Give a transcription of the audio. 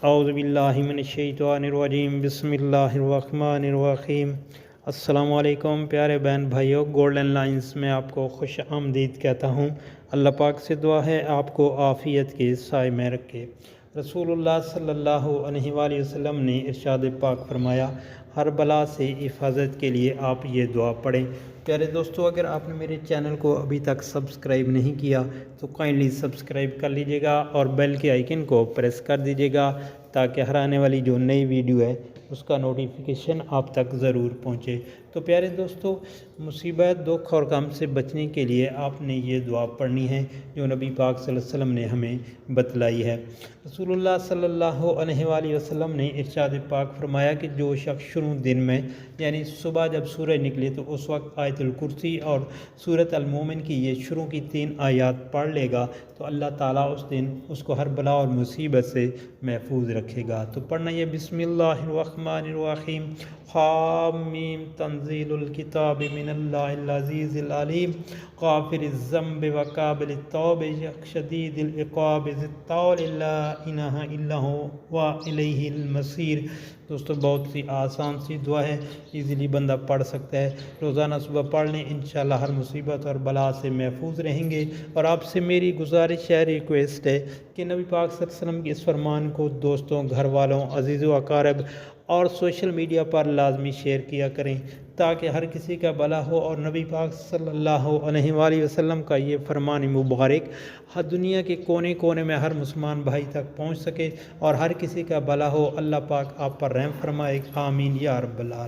اعوذ باللہ من الشیطان الرجیم، بسم اللہ الرحمن الرحیم۔ السلام علیکم پیارے بہن بھائیوں، گولڈن لائنز میں آپ کو خوش آمدید کہتا ہوں۔ اللہ پاک سے دعا ہے آپ کو عافیت کے سائے میں رکھے۔ رسول اللہ صلی اللہ علیہ وآلہ وسلم نے ارشاد پاک فرمایا، ہر بلا سے حفاظت کے لیے آپ یہ دعا پڑھیں۔ پیارے دوستو، اگر آپ نے میرے چینل کو ابھی تک سبسکرائب نہیں کیا تو کائنڈلی سبسکرائب کر لیجئے گا اور بیل کے آئیکن کو پریس کر دیجئے گا تاکہ ہر آنے والی جو نئی ویڈیو ہے اس کا نوٹیفیکیشن آپ تک ضرور پہنچے۔ تو پیارے دوستو، مصیبت، دکھ اور غم سے بچنے کے لیے آپ نے یہ دعا پڑھنی ہے جو نبی پاک صلی اللہ علیہ وسلم نے ہمیں بتلائی ہے۔ رسول اللہ صلی اللہ علیہ وآلہ وسلم نے ارشاد پاک فرمایا کہ جو شخص شروع دن میں یعنی صبح جب سورج نکلے تو اس وقت آیت الکرسی اور سورۃ المومن کی یہ شروع کی 3 آیات پڑھ لے گا تو اللہ تعالیٰ اس دن اس کو ہر بلا اور مصیبت سے محفوظ رکھے گا۔ تو پڑھنا یہ بسم اللہ الرحمن الرحیم، حامیم، تنزیل الکتاب من اللہ العزیز العلیم، غافر الذنب وقابل التوب، شدید العقاب، ذی الطول، لا الہ الا ہو والیہ المصیر۔ دوستو، بہت سی آسان سی دعا ہے، ایزیلی بندہ پڑھ سکتا ہے۔ روزانہ صبح پڑھ لیں، انشاءاللہ ہر مصیبت اور بلا سے محفوظ رہیں گے۔ اور آپ سے میری گزارش ہے، ریکویسٹ ہے کہ نبی پاک صلی اللہ علیہ وسلم کے اس فرمان کو دوستوں، گھر والوں، عزیز و اقارب اور سوشل میڈیا پر لازمی شیئر کیا کریں تاکہ ہر کسی کا بھلا ہو اور نبی پاک صلی اللہ علیہ وآلہ وسلم کا یہ فرمان مبارک ہر دنیا کے کونے کونے میں ہر مسلمان بھائی تک پہنچ سکے اور ہر کسی کا بھلا ہو۔ اللہ پاک آپ پر رحم فرمائے، آمین یا رب العالمین۔